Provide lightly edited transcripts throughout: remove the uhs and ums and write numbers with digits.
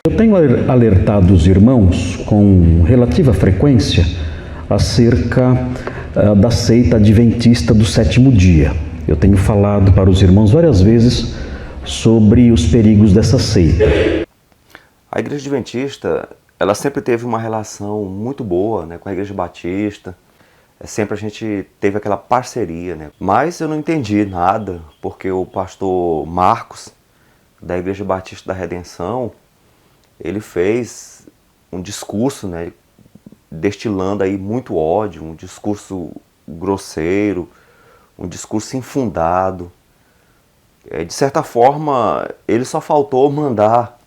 Eu tenho alertado os irmãos com relativa frequência acerca da seita adventista do sétimo dia. Eu tenho falado para os irmãos várias vezes sobre os perigos dessa seita. A Igreja Adventista, ela sempre teve uma relação muito boa, né, com a Igreja Batista. Sempre a gente teve aquela parceria, né? Mas eu não entendi nada, porque o pastor Marcos, da Igreja Batista da Redenção, ele fez um discurso, né, destilando aí muito ódio, um discurso grosseiro, um discurso infundado. De certa forma, ele só faltou mandar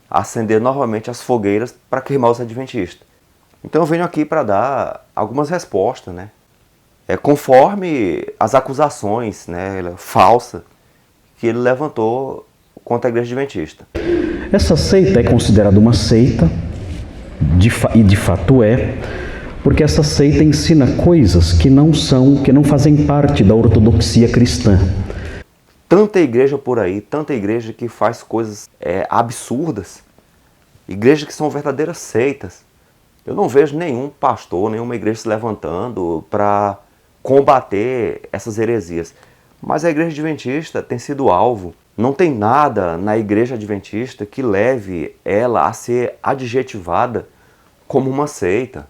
acender novamente as fogueiras para queimar os adventistas. Então eu venho aqui para dar algumas respostas, né? Conforme as acusações, né, falsas que ele levantou contra a Igreja Adventista. Essa seita é considerada uma seita, e de fato é, porque essa seita ensina coisas que não fazem parte da ortodoxia cristã. Tanta igreja por aí, tanta igreja que faz coisas absurdas, igrejas que são verdadeiras seitas. Eu não vejo nenhum pastor, nenhuma igreja se levantando para combater essas heresias. Mas a Igreja Adventista tem sido alvo. Não tem nada na Igreja Adventista que leve ela a ser adjetivada como uma seita.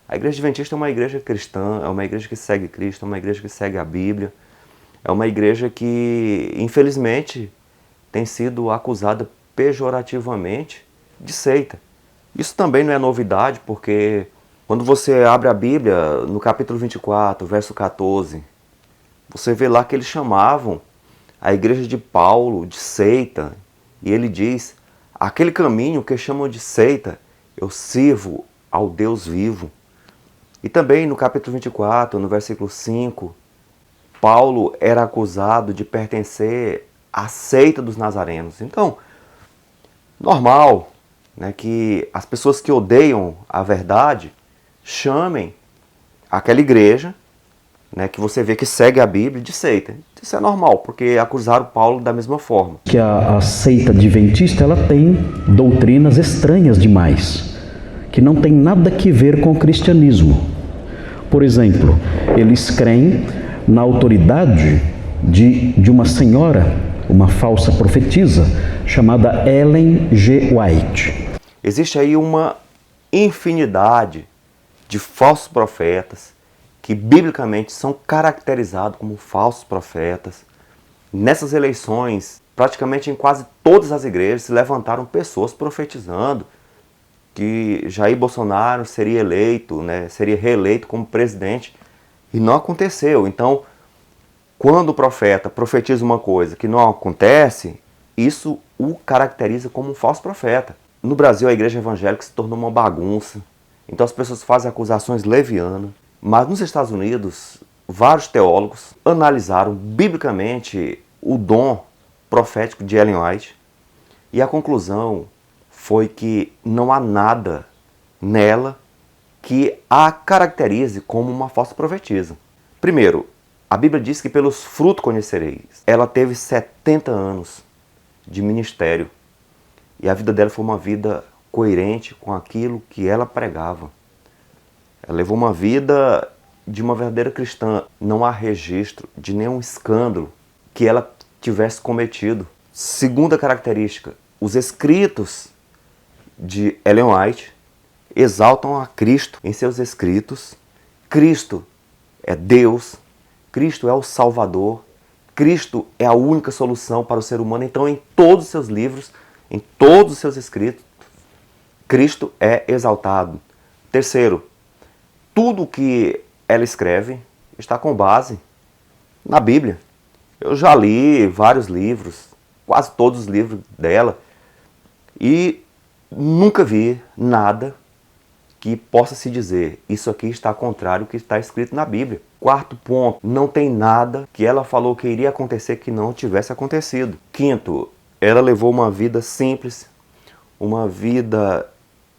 A Igreja Adventista é uma igreja cristã, é uma igreja que segue Cristo, é uma igreja que segue a Bíblia. É uma igreja que, infelizmente, tem sido acusada pejorativamente de seita. Isso também não é novidade, porque quando você abre a Bíblia, no capítulo 24, verso 14, você vê lá que eles chamavam a igreja de Paulo de seita. E ele diz, aquele caminho que chamam de seita, eu sirvo ao Deus vivo. E também no capítulo 24, no versículo 5, Paulo era acusado de pertencer à seita dos nazarenos. Então, normal, né, que as pessoas que odeiam a verdade chamem aquela igreja, né, que você vê que segue a Bíblia, de seita. Isso é normal, porque acusaram Paulo da mesma forma. Que a seita adventista ela tem doutrinas estranhas demais, que não tem nada a ver com o cristianismo. Por exemplo, eles creem na autoridade de uma senhora, uma falsa profetisa, chamada Ellen G. White. Existe aí uma infinidade de falsos profetas que biblicamente são caracterizados como falsos profetas. Nessas eleições, praticamente em quase todas as igrejas se levantaram pessoas profetizando que Jair Bolsonaro seria eleito, né, seria reeleito como presidente, e não aconteceu. Então, quando o profeta profetiza uma coisa que não acontece, isso o caracteriza como um falso profeta. No Brasil, a igreja evangélica se tornou uma bagunça. Então as pessoas fazem acusações levianas. Mas nos Estados Unidos, vários teólogos analisaram biblicamente o dom profético de Ellen White. E a conclusão foi que não há nada nela que a caracterize como uma falsa profetisa. Primeiro, a Bíblia diz que pelos frutos conhecereis. Ela teve 70 anos de ministério. E a vida dela foi uma vida coerente com aquilo que ela pregava. Ela levou uma vida de uma verdadeira cristã. Não há registro de nenhum escândalo que ela tivesse cometido. Segunda característica, os escritos de Ellen White exaltam a Cristo em seus escritos. Cristo é Deus, Cristo é o Salvador, Cristo é a única solução para o ser humano. Então, em todos os seus livros, em todos os seus escritos, Cristo é exaltado. Terceiro, tudo que ela escreve está com base na Bíblia. Eu já li vários livros, quase todos os livros dela, e nunca vi nada que possa se dizer, isso aqui está contrário ao que está escrito na Bíblia. Quarto ponto, não tem nada que ela falou que iria acontecer que não tivesse acontecido. Quinto, ela levou uma vida simples, uma vida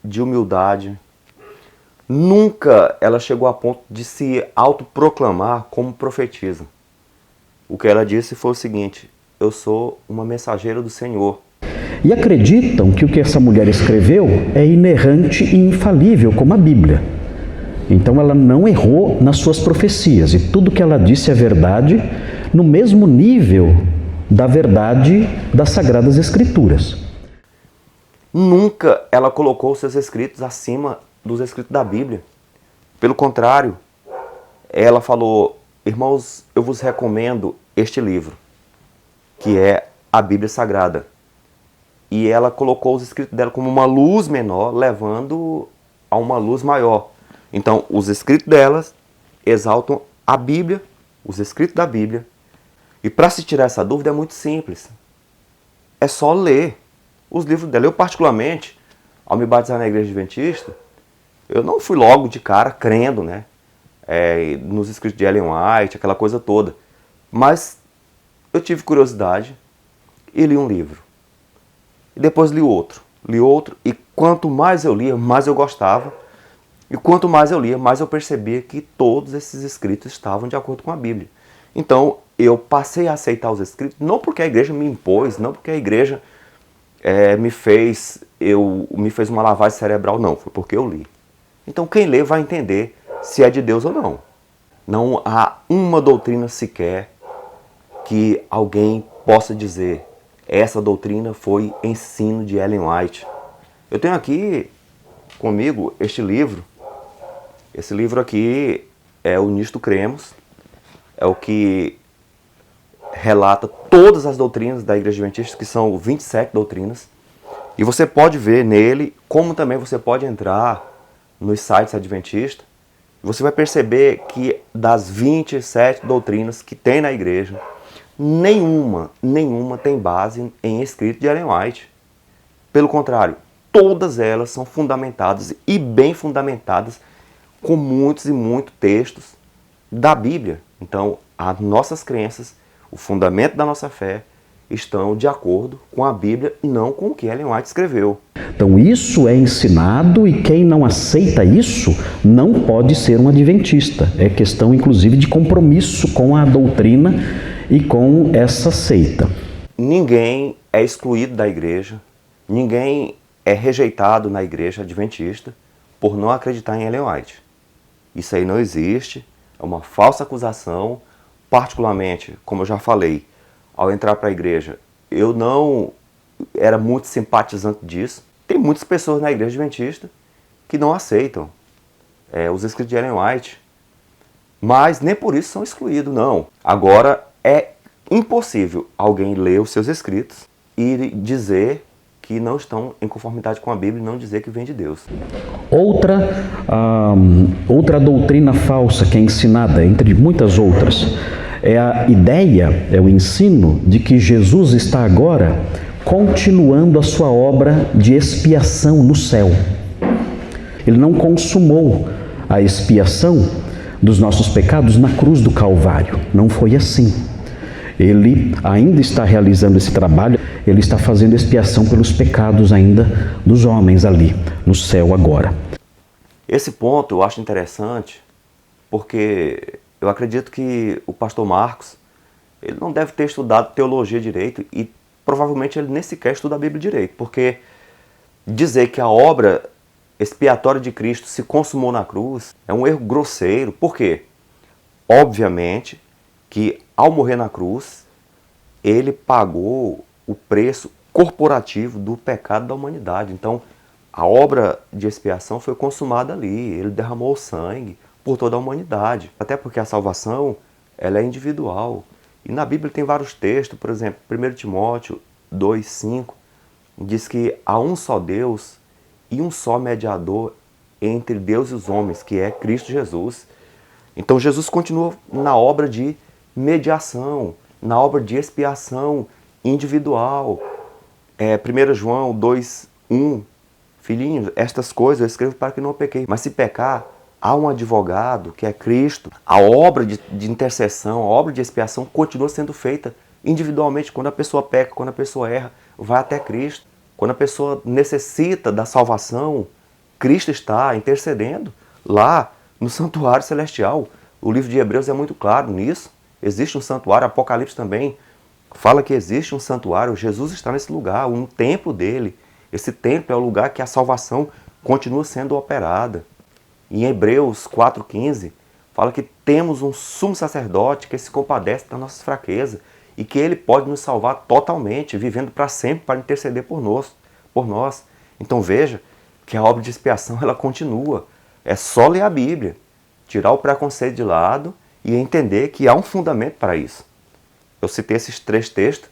de humildade. Nunca ela chegou a ponto de se autoproclamar como profetisa. O que ela disse foi o seguinte, eu sou uma mensageira do Senhor. e acreditam que o que essa mulher escreveu é inerrante e infalível, como a Bíblia. Então ela não errou nas suas profecias, e tudo que ela disse é verdade, no mesmo nível da verdade das Sagradas Escrituras. Nunca ela colocou os seus escritos acima dos escritos da Bíblia. Pelo contrário, ela falou: irmãos, eu vos recomendo este livro, que é a Bíblia Sagrada. E ela colocou os escritos dela como uma luz menor, levando a uma luz maior. Então, os escritos delas exaltam a Bíblia, os escritos da Bíblia. E para se tirar essa dúvida é muito simples. É só ler os livros dela. Eu, particularmente, ao me batizar na Igreja Adventista, eu não fui logo de cara crendo, né? Nos escritos de Ellen White, aquela coisa toda. Mas eu tive curiosidade e li um livro. E depois li outro, e quanto mais eu lia, mais eu gostava. E quanto mais eu lia, mais eu percebia que todos esses escritos estavam de acordo com a Bíblia. Então, eu passei a aceitar os escritos, não porque a igreja me impôs, não porque a igreja me fez uma lavagem cerebral, não. Foi porque eu li. Então, quem lê vai entender se é de Deus ou não. Não há uma doutrina sequer que alguém possa dizer: essa doutrina foi ensino de Ellen White. Eu tenho aqui comigo este livro. Esse livro aqui é o Nisto Cremos. É o que relata todas as doutrinas da Igreja Adventista, que são 27 doutrinas. E você pode ver nele, como também você pode entrar nos sites adventistas. Você vai perceber que das 27 doutrinas que tem na igreja, nenhuma tem base em escrito de Ellen White. Pelo contrário, todas elas são fundamentadas e bem fundamentadas com muitos e muitos textos da Bíblia. Então, as nossas crenças, o fundamento da nossa fé, estão de acordo com a Bíblia, não com o que Ellen White escreveu. Então isso é ensinado, e quem não aceita isso não pode ser um adventista. É questão, inclusive, de compromisso com a doutrina e com essa seita. Ninguém é excluído da igreja, ninguém é rejeitado na igreja adventista por não acreditar em Ellen White. Isso aí não existe, é uma falsa acusação. Particularmente, como eu já falei, ao entrar para a igreja, eu não era muito simpatizante disso. Tem muitas pessoas na igreja adventista que não aceitam os escritos de Ellen White, mas nem por isso são excluídos, não. Agora, é impossível alguém ler os seus escritos e dizer que não estão em conformidade com a Bíblia e não dizer que vem de Deus. Outra doutrina falsa que é ensinada, entre muitas outras, é a ideia, é o ensino de que Jesus está agora continuando a sua obra de expiação no céu. Ele não consumou a expiação dos nossos pecados na cruz do Calvário. Não foi assim. Ele ainda está realizando esse trabalho, ele está fazendo expiação pelos pecados ainda dos homens ali, no céu agora. Esse ponto eu acho interessante, porque eu acredito que o pastor Marcos, ele não deve ter estudado teologia direito e provavelmente ele nem sequer estuda a Bíblia direito, porque dizer que a obra expiatória de Cristo se consumou na cruz é um erro grosseiro. Por quê? Obviamente que ao morrer na cruz, ele pagou o preço corporativo do pecado da humanidade. Então, a obra de expiação foi consumada ali, ele derramou sangue por toda a humanidade. Até porque a salvação, ela é individual. E na Bíblia tem vários textos, por exemplo, 1 Timóteo 2,5, diz que há um só Deus e um só mediador entre Deus e os homens, que é Cristo Jesus. Então Jesus continua na obra de mediação, na obra de expiação individual. 1 João 2,1, filhinhos, estas coisas eu escrevo para que não pequei. Mas se pecar, há um advogado, que é Cristo. A obra de intercessão, a obra de expiação continua sendo feita individualmente. Quando a pessoa peca, quando a pessoa erra, vai até Cristo. Quando a pessoa necessita da salvação, Cristo está intercedendo lá no santuário celestial. O livro de Hebreus é muito claro nisso. Existe um santuário, Apocalipse também Fala que existe um santuário, Jesus está nesse lugar, um templo dele. Esse templo é o lugar que a salvação continua sendo operada. Em Hebreus 4,15, fala que temos um sumo sacerdote que se compadece das nossas fraquezas e que ele pode nos salvar totalmente, vivendo para sempre para interceder por nós. Então veja que a obra de expiação ela continua. É só ler a Bíblia, tirar o preconceito de lado e entender que há um fundamento para isso. Eu citei esses 3 textos,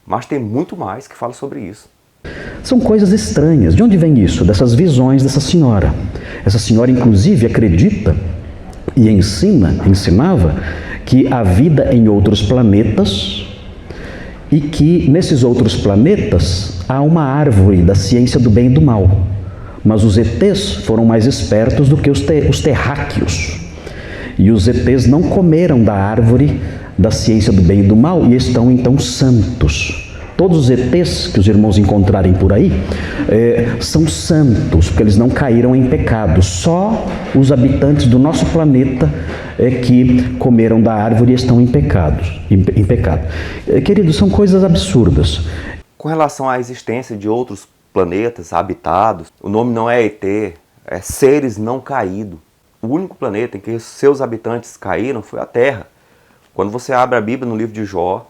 mas tem muito mais que fala sobre isso. São coisas estranhas. De onde vem isso? Dessas visões dessa senhora. Essa senhora, inclusive, acredita e ensinava que há vida em outros planetas e que nesses outros planetas há uma árvore da ciência do bem e do mal. Mas os ETs foram mais espertos do que os terráqueos. E os ETs não comeram da árvore da ciência do bem e do mal e estão então santos. Todos os ETs que os irmãos encontrarem por aí são santos, porque eles não caíram em pecado. Só os habitantes do nosso planeta que comeram da árvore e estão em pecado. Queridos, são coisas absurdas. Com relação à existência de outros planetas habitados, o nome não é ET, é seres não caídos. O único planeta em que seus habitantes caíram foi a Terra. Quando você abre a Bíblia no livro de Jó,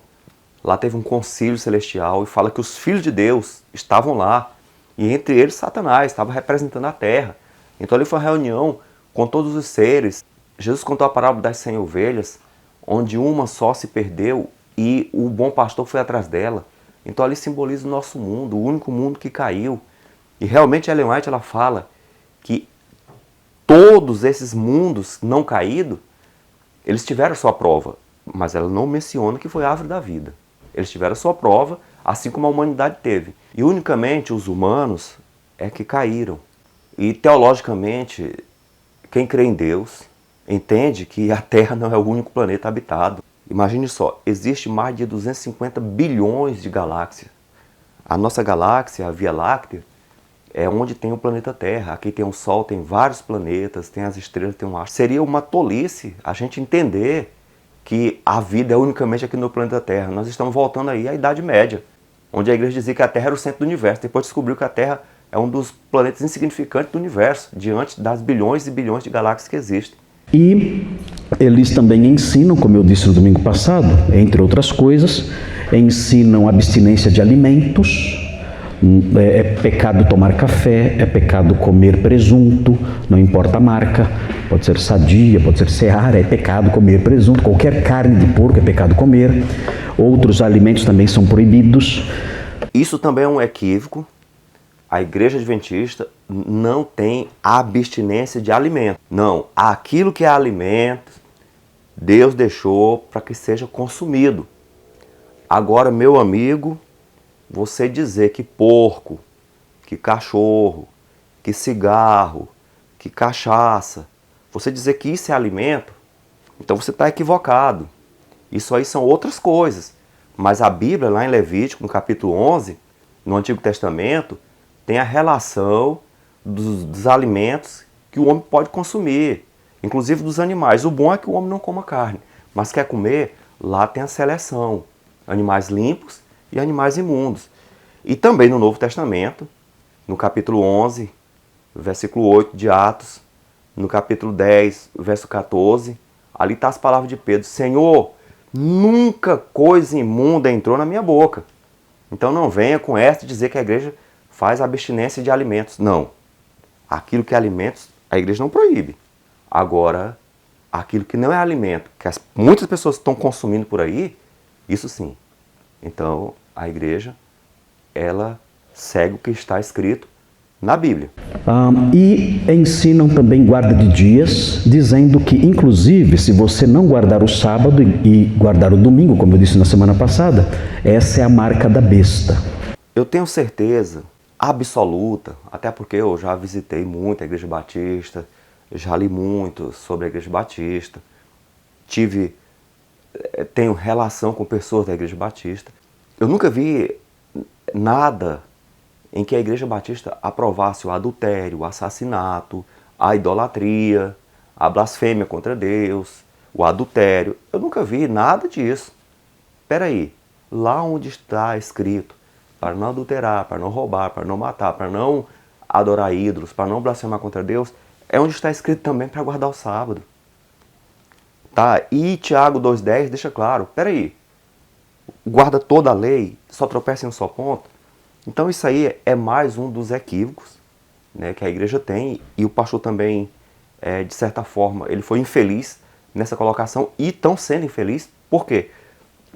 lá teve um concílio celestial e fala que os filhos de Deus estavam lá. E entre eles Satanás estava representando a terra. Então ali foi uma reunião com todos os seres. Jesus contou a parábola das 100 ovelhas, onde uma só se perdeu e o bom pastor foi atrás dela. Então ali simboliza o nosso mundo, o único mundo que caiu. E realmente Ellen White ela fala que todos esses mundos não caídos, eles tiveram sua prova. Mas ela não menciona que foi a árvore da vida. Eles tiveram sua prova, assim como a humanidade teve. E unicamente os humanos é que caíram. E teologicamente, quem crê em Deus entende que a Terra não é o único planeta habitado. Imagine só, existe mais de 250 bilhões de galáxias. A nossa galáxia, a Via Láctea, é onde tem o planeta Terra. Aqui tem o Sol, tem vários planetas, tem as estrelas, tem um astro. Seria uma tolice a gente entender que a vida é unicamente aqui no planeta Terra. Nós estamos voltando aí à Idade Média, onde a igreja dizia que a Terra era o centro do universo. Depois descobriu que a Terra é um dos planetas insignificantes do universo, diante das bilhões e bilhões de galáxias que existem. E eles também ensinam, como eu disse no domingo passado, entre outras coisas, ensinam abstinência de alimentos. É pecado tomar café, é pecado comer presunto, não importa a marca, pode ser Sadia, pode ser Seara, é pecado comer presunto, qualquer carne de porco é pecado comer, outros alimentos também são proibidos. Isso também é um equívoco. A Igreja Adventista não tem abstinência de alimento. Não, aquilo que é alimento, Deus deixou para que seja consumido. Agora, meu amigo, você dizer que porco, que cachorro, que cigarro, que cachaça, você dizer que isso é alimento, então você está equivocado. Isso aí são outras coisas. Mas a Bíblia, lá em Levítico, no capítulo 11, no Antigo Testamento, tem a relação dos alimentos que o homem pode consumir, inclusive dos animais. O bom é que o homem não coma carne, mas quer comer, lá tem a seleção. Animais limpos e animais imundos. E também no Novo Testamento, no capítulo 11, versículo 8 de Atos, no capítulo 10, verso 14, ali está as palavras de Pedro: Senhor, nunca coisa imunda entrou na minha boca. Então não venha com esta dizer que a igreja faz abstinência de alimentos. Não. Aquilo que é alimentos, a igreja não proíbe. Agora, aquilo que não é alimento, que muitas pessoas estão consumindo por aí, isso sim. Então, a igreja, ela segue o que está escrito na Bíblia. E ensinam também guarda de dias, dizendo que, inclusive, se você não guardar o sábado e guardar o domingo, como eu disse na semana passada, essa é a marca da besta. Eu tenho certeza absoluta, até porque eu já visitei muito a Igreja Batista, já li muito sobre a Igreja Batista, tenho relação com pessoas da Igreja Batista. Eu nunca vi nada em que a Igreja Batista aprovasse o adultério, o assassinato, a idolatria, a blasfêmia contra Deus, o adultério. Eu nunca vi nada disso. Espera aí, lá onde está escrito, para não adulterar, para não roubar, para não matar, para não adorar ídolos, para não blasfemar contra Deus, é onde está escrito também para guardar o sábado. Tá? E Tiago 2,10 deixa claro, peraí, guarda toda a lei, só tropeça em um só ponto. Então isso aí é mais um dos equívocos, né, que a igreja tem, e o pastor também, de certa forma, ele foi infeliz nessa colocação, e estão sendo infeliz. Por quê?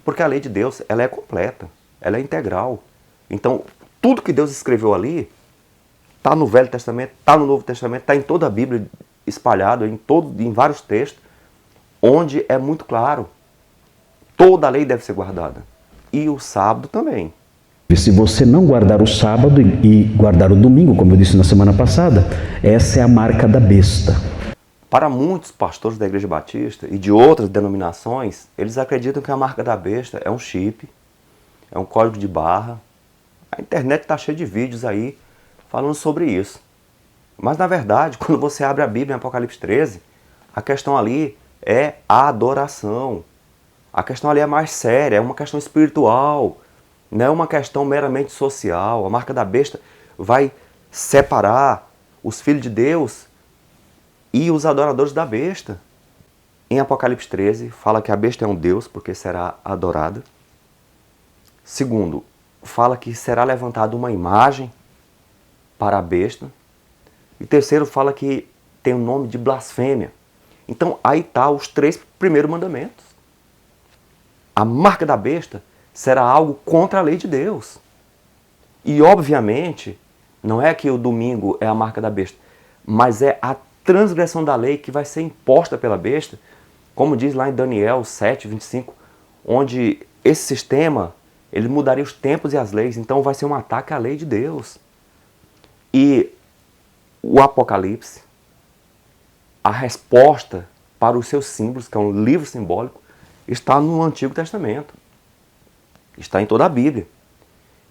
Porque a lei de Deus, ela é completa, ela é integral. Então, tudo que Deus escreveu ali, está no Velho Testamento, está no Novo Testamento, está em toda a Bíblia, espalhado em vários textos, onde é muito claro, toda a lei deve ser guardada. E o sábado também. E se você não guardar o sábado e guardar o domingo, como eu disse na semana passada, essa é a marca da besta. Para muitos pastores da Igreja Batista e de outras denominações, eles acreditam que a marca da besta é um chip, é um código de barra. A internet está cheia de vídeos aí falando sobre isso. Mas na verdade, quando você abre a Bíblia em Apocalipse 13, a questão ali é a adoração. A questão ali é mais séria, é uma questão espiritual, não é uma questão meramente social. A marca da besta vai separar os filhos de Deus e os adoradores da besta. Em Apocalipse 13, fala que a besta é um deus, porque será adorada. Segundo, fala que será levantada uma imagem para a besta. E terceiro, fala que tem o nome de blasfêmia. Então, aí está os 3 primeiros mandamentos. A marca da besta será algo contra a lei de Deus. E, obviamente, não é que o domingo é a marca da besta, mas é a transgressão da lei que vai ser imposta pela besta, como diz lá em Daniel 7:25, onde esse sistema ele mudaria os tempos e as leis, então vai ser um ataque à lei de Deus. E o Apocalipse, a resposta para os seus símbolos, que é um livro simbólico, está no Antigo Testamento. Está em toda a Bíblia.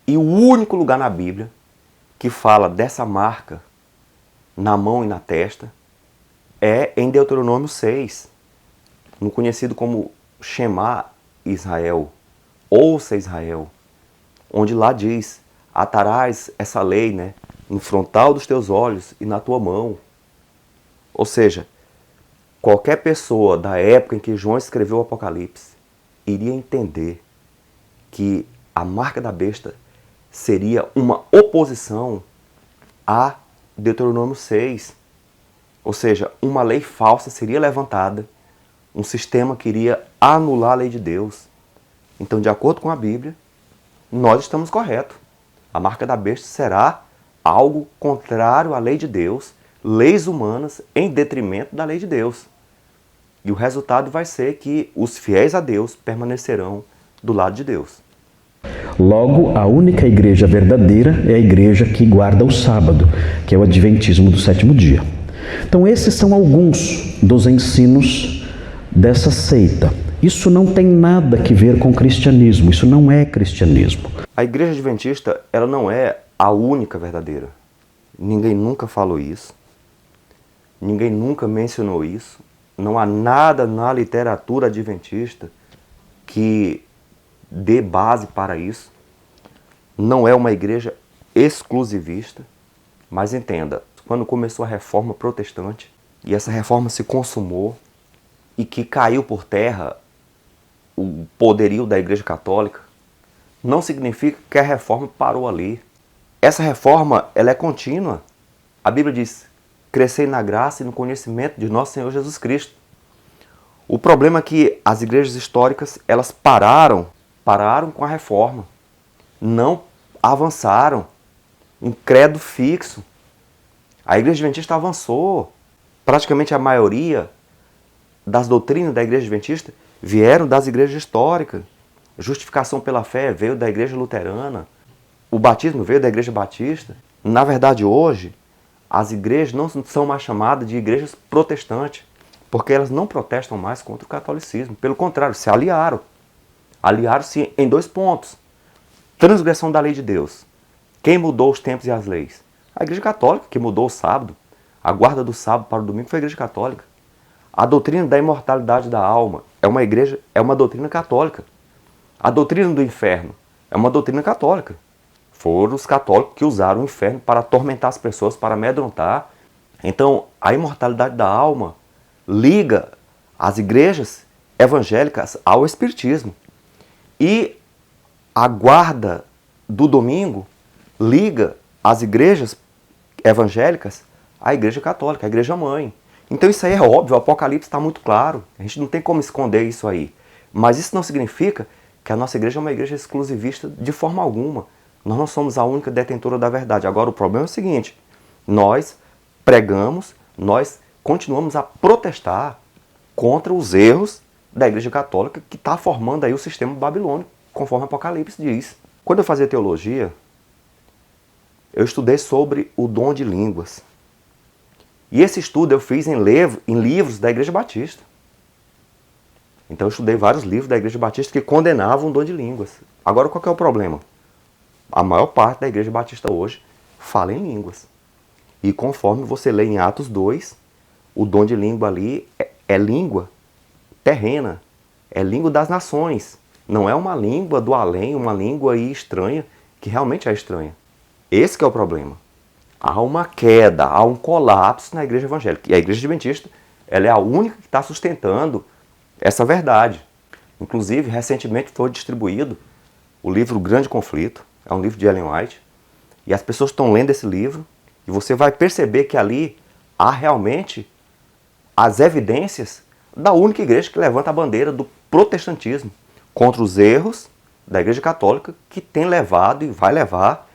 E o único lugar na Bíblia que fala dessa marca na mão e na testa é em Deuteronômio 6, no conhecido como Shema Israel, ouça Israel, onde lá diz, atarás essa lei, né, no frontal dos teus olhos e na tua mão. Ou seja, qualquer pessoa da época em que João escreveu o Apocalipse iria entender que a marca da besta seria uma oposição a Deuteronômio 6. Ou seja, uma lei falsa seria levantada, um sistema que iria anular a lei de Deus. Então, de acordo com a Bíblia, nós estamos corretos. A marca da besta será algo contrário à lei de Deus, leis humanas em detrimento da lei de Deus. E o resultado vai ser que os fiéis a Deus permanecerão do lado de Deus. Logo, a única igreja verdadeira é a igreja que guarda o sábado, que é o adventismo do sétimo dia. Então, esses são alguns dos ensinos dessa seita. Isso não tem nada a ver com cristianismo, isso não é cristianismo. A igreja adventista, ela não é a única verdadeira. Ninguém nunca falou isso. Ninguém nunca mencionou isso. Não há nada na literatura adventista que dê base para isso. Não é uma igreja exclusivista, mas entenda, quando começou a reforma protestante, e essa reforma se consumou, e que caiu por terra o poderio da Igreja Católica, não significa que a reforma parou ali. Essa reforma, ela é contínua. A Bíblia diz, crescei na graça e no conhecimento de nosso Senhor Jesus Cristo. O problema é que as igrejas históricas, elas pararam com a reforma. Não avançaram. Um credo fixo. A Igreja Adventista avançou. Praticamente a maioria das doutrinas da Igreja Adventista vieram das igrejas históricas. A justificação pela fé veio da Igreja Luterana. O batismo veio da Igreja Batista. Na verdade, hoje, as igrejas não são mais chamadas de igrejas protestantes, porque elas não protestam mais contra o catolicismo. Pelo contrário, se aliaram. Aliaram-se em 2 pontos. Transgressão da lei de Deus. Quem mudou os tempos e as leis? A Igreja Católica, que mudou o sábado. A guarda do sábado para o domingo foi a Igreja Católica. A doutrina da imortalidade da alma é uma doutrina católica. A doutrina do inferno é uma doutrina católica. Foram os católicos que usaram o inferno para atormentar as pessoas, para amedrontar. Então, a imortalidade da alma liga as igrejas evangélicas ao espiritismo. E a guarda do domingo liga as igrejas evangélicas à igreja católica, à igreja mãe. Então isso aí é óbvio, o Apocalipse está muito claro. A gente não tem como esconder isso aí. Mas isso não significa que a nossa igreja é uma igreja exclusivista de forma alguma. Nós não somos a única detentora da verdade. Agora o problema é o seguinte, nós pregamos, nós continuamos a protestar contra os erros da igreja católica que está formando aí o sistema babilônico, conforme o Apocalipse diz. Quando eu fazia teologia, eu estudei sobre o dom de línguas. E esse estudo eu fiz em livros da Igreja Batista. Então eu estudei vários livros da Igreja Batista que condenavam o dom de línguas. Agora qual que é o problema? A maior parte da Igreja Batista hoje fala em línguas. E conforme você lê em Atos 2, o dom de língua ali é língua terrena, é língua das nações. Não é uma língua do além, uma língua aí estranha, que realmente é estranha. Esse que é o problema. Há uma queda, há um colapso na igreja evangélica. E a igreja adventista, ela é a única que está sustentando essa verdade. Inclusive, recentemente foi distribuído o livro O Grande Conflito, é um livro de Ellen White, e as pessoas estão lendo esse livro, e você vai perceber que ali há realmente as evidências da única igreja que levanta a bandeira do protestantismo contra os erros da igreja católica, que tem levado e vai levar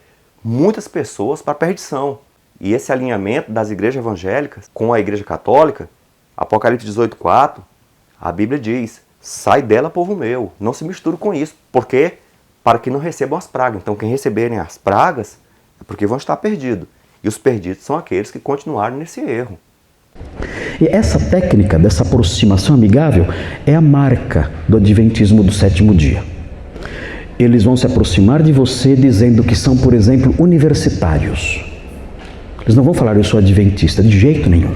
muitas pessoas para a perdição. E esse alinhamento das igrejas evangélicas com a igreja católica, Apocalipse 18:4, a Bíblia diz, sai dela, povo meu, não se misture com isso, porque para que não recebam as pragas. Então quem receberem as pragas é porque vão estar perdidos. E os perdidos são aqueles que continuaram nesse erro. E essa técnica dessa aproximação amigável é a marca do adventismo do sétimo dia. Eles vão se aproximar de você dizendo que são, por exemplo, universitários. Eles não vão falar, eu sou adventista, de jeito nenhum.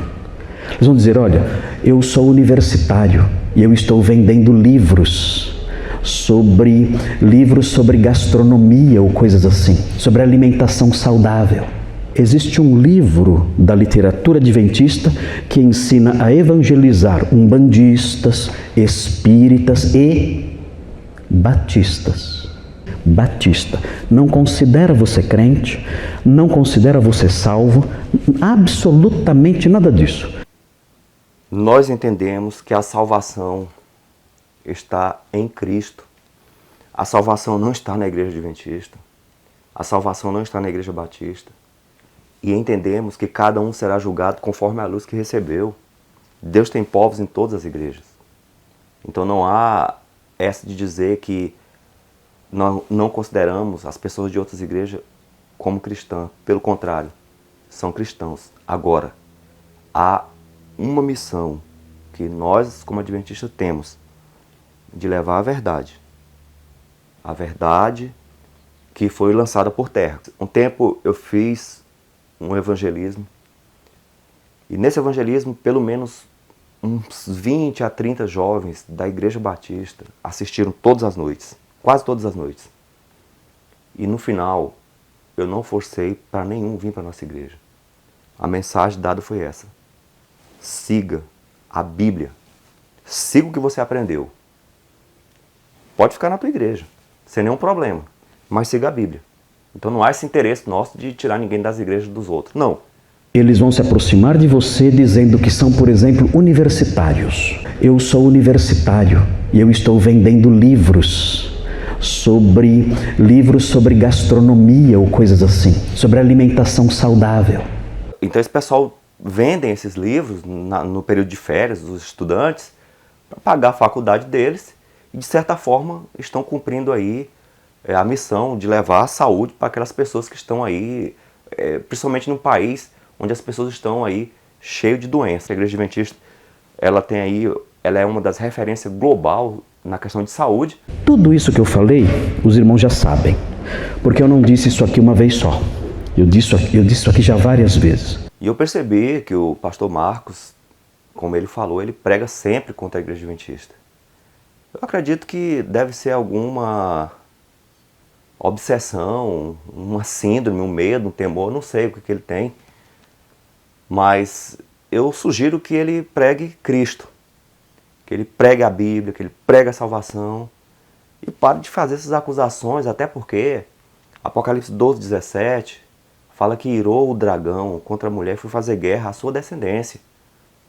Eles vão dizer, olha, eu sou universitário e eu estou vendendo livros sobre gastronomia ou coisas assim, sobre alimentação saudável. Existe um livro da literatura adventista que ensina a evangelizar umbandistas, espíritas e batistas. Batista não considera você crente, não considera você salvo, absolutamente nada disso. Nós entendemos que a salvação está em Cristo. A salvação não está na igreja adventista, a salvação não está na igreja batista. E entendemos que cada um será julgado conforme a luz que recebeu. Deus tem povos em todas as igrejas. Então não há essa de dizer que nós não consideramos as pessoas de outras igrejas como cristãs. Pelo contrário, são cristãos. Agora, há uma missão que nós, como adventistas, temos de levar a verdade. A verdade que foi lançada por terra. Um tempo eu fiz um evangelismo, e nesse evangelismo pelo menos uns 20 a 30 jovens da Igreja Batista assistiram todas as noites, quase todas as noites. E no final, eu não forcei para nenhum vir para a nossa igreja. A mensagem dada foi essa: siga a Bíblia, siga o que você aprendeu. Pode ficar na tua igreja, sem nenhum problema, mas siga a Bíblia. Então não há esse interesse nosso de tirar ninguém das igrejas dos outros. Não. Eles vão se aproximar de você dizendo que são, por exemplo, universitários. Eu sou universitário e eu estou vendendo livros sobre gastronomia ou coisas assim, sobre alimentação saudável. Então esse pessoal vendem esses livros no período de férias dos estudantes para pagar a faculdade deles e de certa forma estão cumprindo aí a missão de levar a saúde para aquelas pessoas que estão aí, principalmente num país onde as pessoas estão aí cheias de doenças. A Igreja Adventista, ela é uma das referências global na questão de saúde. Tudo isso que eu falei, os irmãos já sabem, porque eu não disse isso aqui uma vez só. Eu disse isso aqui já várias vezes. E eu percebi que o pastor Marcos, como ele falou, ele prega sempre contra a Igreja Adventista. Eu acredito que deve ser alguma obsessão, uma síndrome, um medo, um temor, não sei o que ele tem. Mas eu sugiro que ele pregue Cristo, que ele pregue a Bíblia, que ele pregue a salvação e pare de fazer essas acusações, até porque Apocalipse 12:17 fala que irou o dragão contra a mulher e foi fazer guerra à sua descendência.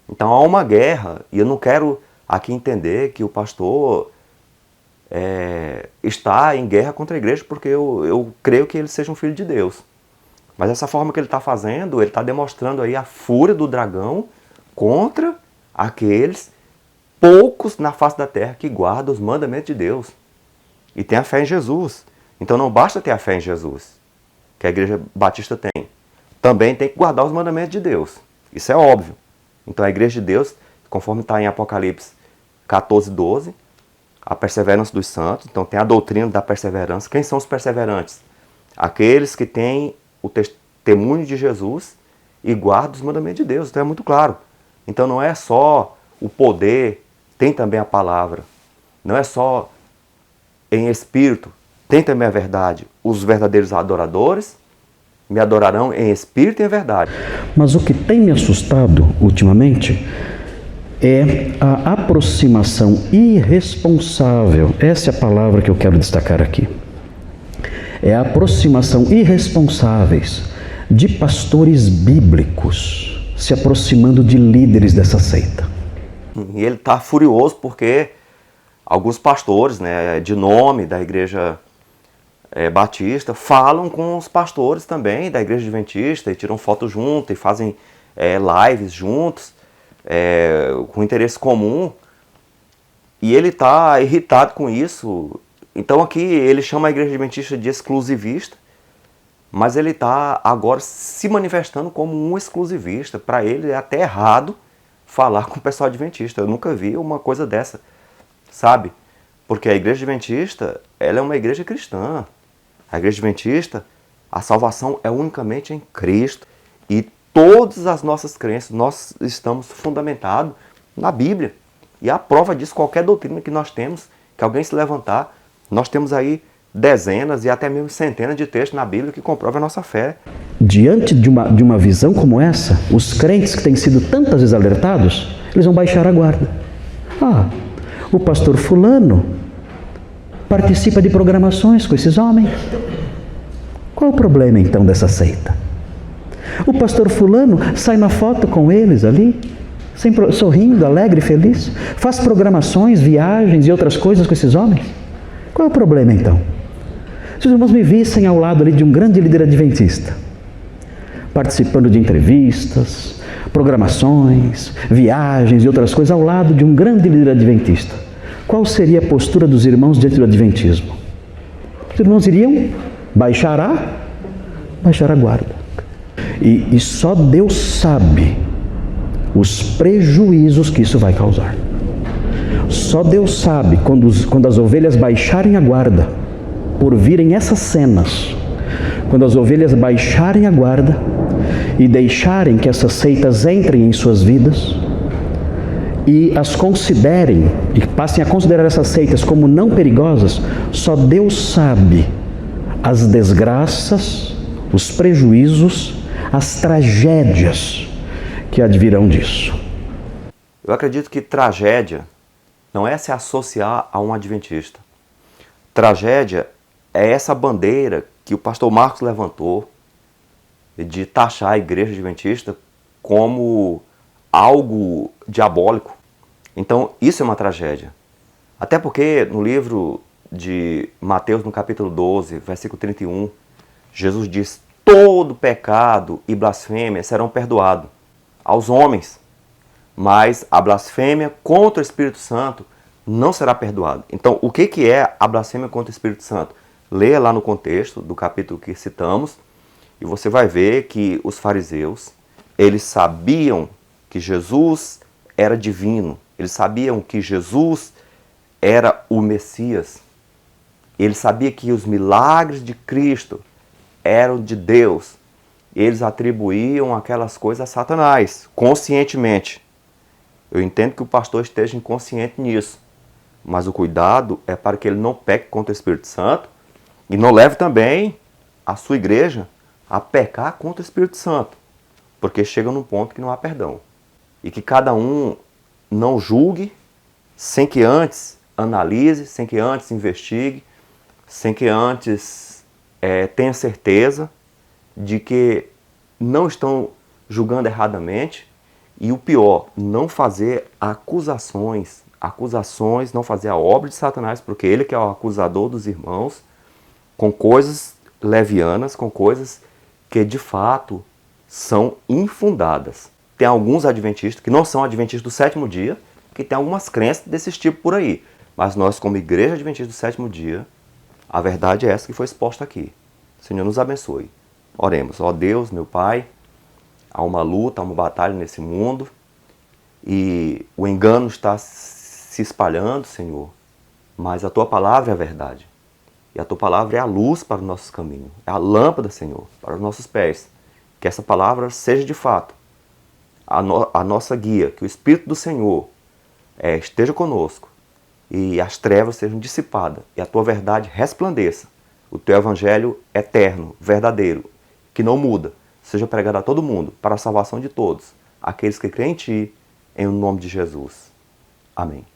Então há uma guerra, e eu não quero aqui entender que o pastor está em guerra contra a igreja, porque eu creio que ele seja um filho de Deus. Mas essa forma que ele está fazendo, ele está demonstrando aí a fúria do dragão contra aqueles poucos na face da terra que guardam os mandamentos de Deus e tem a fé em Jesus. Então não basta ter a fé em Jesus, que a igreja batista tem. Também tem que guardar os mandamentos de Deus. Isso é óbvio. Então a igreja de Deus, conforme está em Apocalipse 14:12, a perseverança dos santos. Então tem a doutrina da perseverança. Quem são os perseverantes? Aqueles que têm o testemunho de Jesus e guardam os mandamentos de Deus. Então é muito claro. Então não é só o poder, tem também a palavra. Não é só em espírito, tem também a verdade. Os verdadeiros adoradores me adorarão em espírito e em verdade. Mas o que tem me assustado ultimamente é a aproximação irresponsável. Essa é a palavra que eu quero destacar aqui. É a aproximação irresponsáveis de pastores bíblicos se aproximando de líderes dessa seita. E ele está furioso porque alguns pastores, de nome da igreja batista, falam com os pastores também da igreja adventista e tiram fotos juntos e fazem lives juntos, com interesse comum. E ele está irritado com isso. Então aqui ele chama a igreja adventista de exclusivista, mas ele está agora se manifestando como um exclusivista. Para ele é até errado falar com o pessoal adventista. Eu nunca vi uma coisa dessa, sabe? Porque a igreja adventista, ela é uma igreja cristã. A igreja adventista, a salvação é unicamente em Cristo. E todas as nossas crenças, nós estamos fundamentados na Bíblia. E a prova disso, qualquer doutrina que nós temos, que alguém se levantar, nós temos aí dezenas e até mesmo centenas de textos na Bíblia que comprovam a nossa fé. Diante de uma visão como essa, os crentes que têm sido tantas vezes alertados, eles vão baixar a guarda. O pastor fulano participa de programações com esses homens. Qual o problema então dessa seita? O pastor fulano sai na foto com eles ali, sorrindo, alegre, feliz, faz programações, viagens e outras coisas com esses homens. Qual é o problema então? Se os irmãos me vissem ao lado ali de um grande líder adventista, participando de entrevistas, programações, viagens e outras coisas ao lado de um grande líder adventista, qual seria a postura dos irmãos diante do adventismo? Os irmãos iriam baixar a guarda. E só Deus sabe os prejuízos que isso vai causar. Só Deus sabe quando as ovelhas baixarem a guarda, por virem essas cenas, quando as ovelhas baixarem a guarda e deixarem que essas seitas entrem em suas vidas e as considerem e passem a considerar essas seitas como não perigosas, só Deus sabe as desgraças, os prejuízos, as tragédias que advirão disso. Eu acredito que tragédia não é se associar a um adventista. Tragédia é essa bandeira que o pastor Marcos levantou de taxar a igreja adventista como algo diabólico. Então isso é uma tragédia. Até porque no livro de Mateus, no capítulo 12, versículo 31, Jesus diz: todo pecado e blasfêmia serão perdoados aos homens, mas a blasfêmia contra o Espírito Santo não será perdoada. Então, o que é a blasfêmia contra o Espírito Santo? Leia lá no contexto do capítulo que citamos e você vai ver que os fariseus, eles sabiam que Jesus era divino, eles sabiam que Jesus era o Messias, eles sabiam que os milagres de Cristo eram de Deus. Eles atribuíam aquelas coisas a Satanás, conscientemente. Eu entendo que o pastor esteja inconsciente nisso, mas o cuidado é para que ele não peque contra o Espírito Santo e não leve também a sua igreja a pecar contra o Espírito Santo, porque chega num ponto que não há perdão. E que cada um não julgue sem que antes analise, sem que antes investigue, sem que antes tenha certeza de que não estão julgando erradamente. E o pior, não fazer acusações, não fazer a obra de Satanás, porque ele que é o acusador dos irmãos, com coisas levianas, com coisas que de fato são infundadas. Tem alguns adventistas que não são adventistas do sétimo dia, que tem algumas crenças desse tipo por aí. Mas nós, como igreja adventista do sétimo dia, a verdade é essa que foi exposta aqui. O Senhor nos abençoe. Oremos. Ó Deus, meu Pai, há uma luta, há uma batalha nesse mundo e o engano está se espalhando, Senhor, mas a Tua palavra é a verdade. E a Tua palavra é a luz para os nossos caminhos, é a lâmpada, Senhor, para os nossos pés. Que essa palavra seja de fato a nossa guia, que o Espírito do Senhor esteja conosco e as trevas sejam dissipadas e a Tua verdade resplandeça. O Teu Evangelho eterno, verdadeiro, que não muda, seja pregado a todo mundo, para a salvação de todos, aqueles que creem em Ti, em nome de Jesus. Amém.